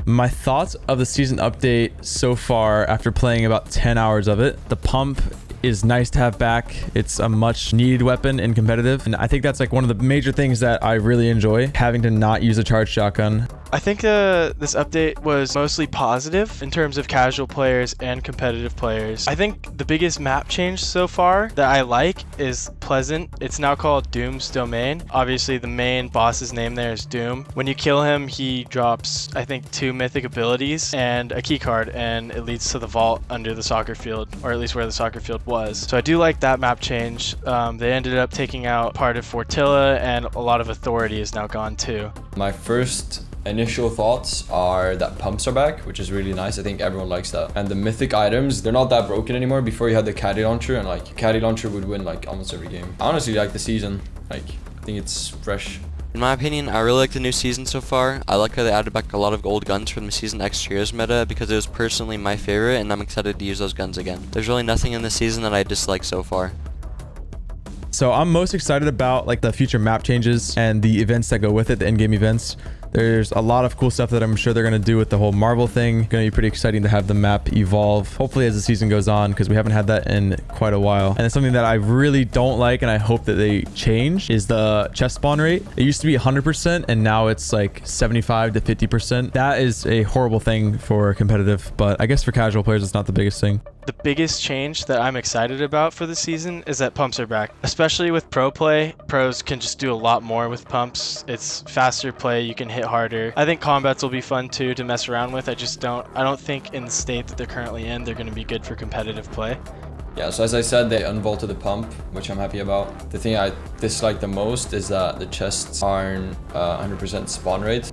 My thoughts of the season update so far after playing about 10 hours of it. The pump is nice to have back. It's a much needed weapon in competitive, and I think that's like one of the major things that I really enjoy, having to not use a charged shotgun. I think this update was mostly positive in terms of casual players and competitive players. I think the biggest map change so far that I like is Pleasant. It's now called Doom's Domain. Obviously the main boss's name there is Doom. When you kill him, he drops I think 2 mythic abilities and a key card, and it leads to the vault under the soccer field, or at least where the soccer field was. So I do like that map change. They ended up taking out part of Fortilla, and a lot of authority is now gone too. My first initial thoughts are that pumps are back, which is really nice. I think everyone likes that. And the mythic items, they're not that broken anymore. Before you had the caddy launcher, and like caddy launcher would win like almost every game. I honestly like the season. Like, I think it's fresh. In my opinion, I really like the new season so far. I like how they added back a lot of old guns from the Season X Trios meta because it was personally my favorite, and I'm excited to use those guns again. There's really nothing in the season that I dislike so far. So I'm most excited about like the future map changes and the events that go with it, the in-game events. There's a lot of cool stuff that I'm sure they're going to do with the whole Marvel thing. Going to be pretty exciting to have the map evolve, hopefully as the season goes on, because we haven't had that in quite a while. And it's something that I really don't like, and I hope that they change, is the chest spawn rate. It used to be 100%, and now it's like 75 to 50%. That is a horrible thing for competitive, but I guess for casual players, it's not the biggest thing. The biggest change that I'm excited about for the season is that pumps are back, especially with pro play. Pros can just do a lot more with pumps. It's faster play, you can hit harder. I think combats will be fun too to mess around with. I don't think in the state that they're currently in, they're going to be good for competitive play. Yeah, so as I said, they unvaulted the pump, which I'm happy about. The thing I dislike the most is that the chests aren't 100% spawn rate.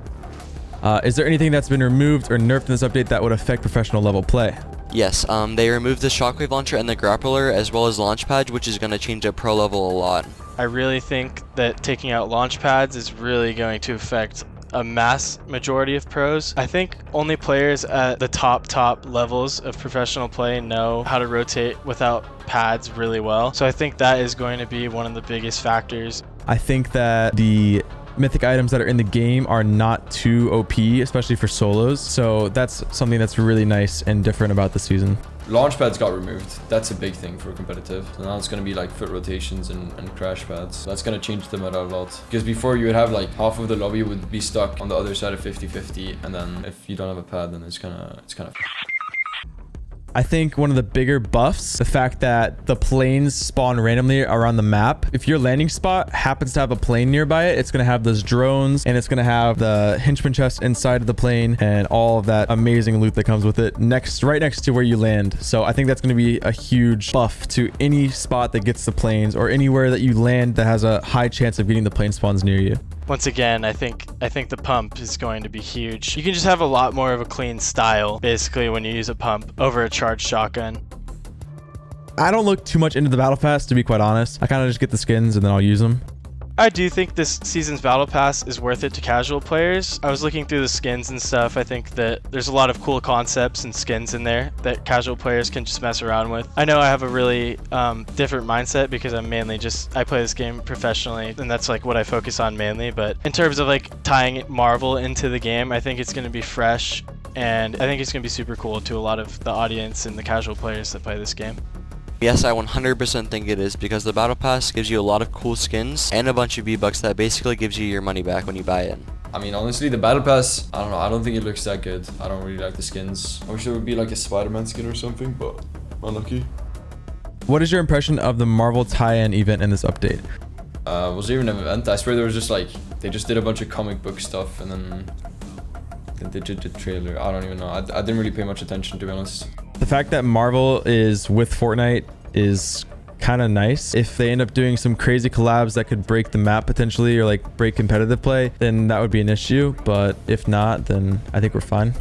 Is there anything that's been removed or nerfed in this update that would affect professional level play? Yes, they removed the shockwave launcher and the grappler, as well as launch pad, which is going to change up pro level a lot. I really think that taking out launch pads is really going to affect a mass majority of pros. I think only players at the top levels of professional play know how to rotate without pads really well. So I think that is going to be one of the biggest factors. I think that the mythic items that are in the game are not too OP, especially for solos. So that's something that's really nice and different about the season. Launch pads got removed. That's a big thing for competitive. So now it's going to be like foot rotations and crash pads. That's going to change the meta a lot. Because before you would have like half of the lobby would be stuck on the other side of 50-50. And then if you don't have a pad, then it's kind of... I think one of the bigger buffs, the fact that the planes spawn randomly around the map. If your landing spot happens to have a plane nearby it, it's going to have those drones, and it's going to have the henchman chest inside of the plane and all of that amazing loot that comes with it right next to where you land. So I think that's going to be a huge buff to any spot that gets the planes, or anywhere that you land that has a high chance of getting the plane spawns near you. Once again, I think the pump is going to be huge. You can just have a lot more of a clean style, basically, when you use a pump over a charged shotgun. I don't look too much into the battle pass, to be quite honest. I kind of just get the skins and then I'll use them. I do think this season's battle pass is worth it to casual players. I was looking through the skins and stuff. I think that there's a lot of cool concepts and skins in there that casual players can just mess around with. I know I have a really different mindset because I play this game professionally, and that's like what I focus on mainly. But in terms of like tying Marvel into the game, I think it's going to be fresh, and I think it's going to be super cool to a lot of the audience and the casual players that play this game. Yes, I 100% think it is, because the Battle Pass gives you a lot of cool skins and a bunch of V-Bucks that basically gives you your money back when you buy it. I mean, honestly, the Battle Pass, I don't know, I don't think it looks that good. I don't really like the skins. I wish there would be like a Spider-Man skin or something, but unlucky. What is your impression of the Marvel tie-in event in this update? Was there even an event? I swear there was just like, they just did a bunch of comic book stuff and then they did the trailer. I don't even know. I didn't really pay much attention, to be honest. The fact that Marvel is with Fortnite is kind of nice. If they end up doing some crazy collabs that could break the map potentially, or like break competitive play, then that would be an issue. But if not, then I think we're fine.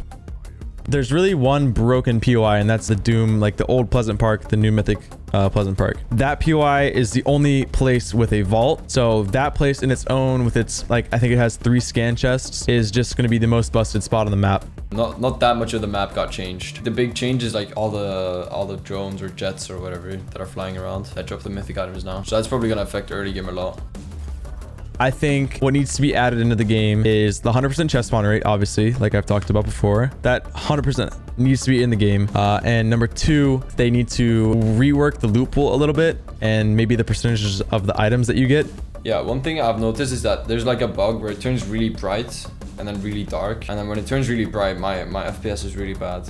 There's really one broken POI, and that's the Doom, like the old Pleasant Park, the new mythic Pleasant Park. That POI is the only place with a vault. So that place in its own, with its, like, I think it has 3 scan chests, is just going to be the most busted spot on the map. Not that much of the map got changed. The big change is like all the drones or jets or whatever that are flying around that drop the mythic items now. So that's probably going to affect early game a lot. I think what needs to be added into the game is the 100% chest spawn rate, obviously, like I've talked about before. That 100% needs to be in the game. And number 2, they need to rework the loot pool a little bit and maybe the percentages of the items that you get. Yeah, one thing I've noticed is that there's like a bug where it turns really bright and then really dark. And then when it turns really bright, my FPS is really bad.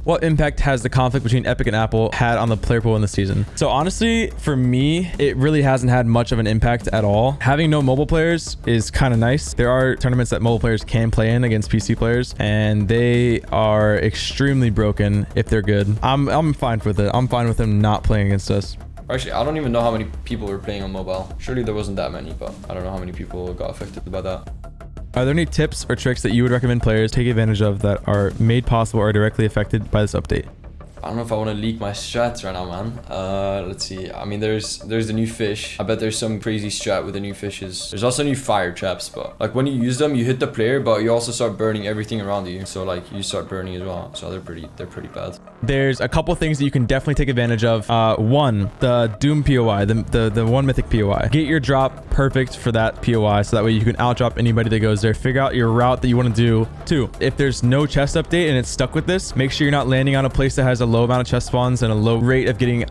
What impact has the conflict between Epic and Apple had on the player pool in the season? So honestly, for me, it really hasn't had much of an impact at all. Having no mobile players is kind of nice. There are tournaments that mobile players can play in against PC players, and they are extremely broken if they're good. I'm fine with it. I'm fine with them not playing against us. Actually, I don't even know how many people were playing on mobile. Surely there wasn't that many, but I don't know how many people got affected by that. Are there any tips or tricks that you would recommend players take advantage of that are made possible or directly affected by this update? I don't know if I want to leak my strats right now, man. Let's see. I mean, there's the new fish. I bet there's some crazy strat with the new fishes. There's also new fire traps, but like when you use them, you hit the player, but you also start burning everything around you. So like you start burning as well. So they're pretty bad. There's a couple things that you can definitely take advantage of. One, the Doom POI, the one mythic POI. Get your drop perfect for that POI, so that way you can outdrop anybody that goes there. Figure out your route that you want to do. 2, if there's no chest update and it's stuck with this, make sure you're not landing on a place that has a low amount of chest spawns and a low rate of getting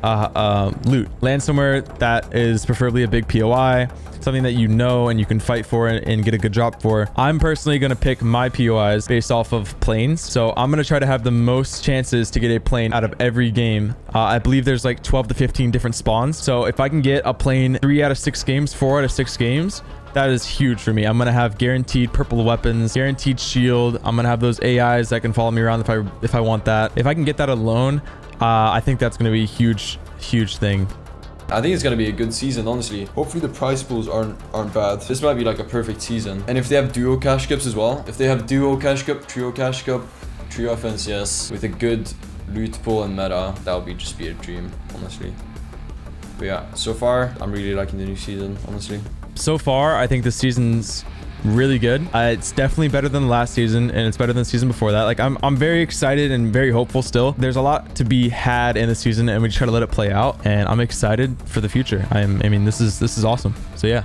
loot. Land somewhere that is preferably a big POI, something that you know and you can fight for and get a good drop for. I'm personally going to pick my POIs based off of planes, so I'm going to try to have the most chances to get a plane out of every game. I believe there's like 12 to 15 different spawns, so if I can get a plane 3 out of 6 games, 4 out of 6 games, that is huge for me. I'm going to have guaranteed purple weapons, guaranteed shield. I'm going to have those AIs that can follow me around if I want that. If I can get that alone, I think that's going to be a huge thing. I think it's going to be a good season, honestly. Hopefully the prize pools aren't bad. This might be like a perfect season. And if they have duo cash cups as well, if they have duo cash cup, trio cash cup, trio offense, yes, with a good loot pool and meta, that would just be a dream, honestly. But yeah, so far, I'm really liking the new season, honestly. So far, I think this season's really good. It's definitely better than the last season, and it's better than the season before that. Like I'm very excited and very hopeful still. There's a lot to be had in the season, and we just try to let it play out, and I'm excited for the future. I mean, this is awesome. So yeah.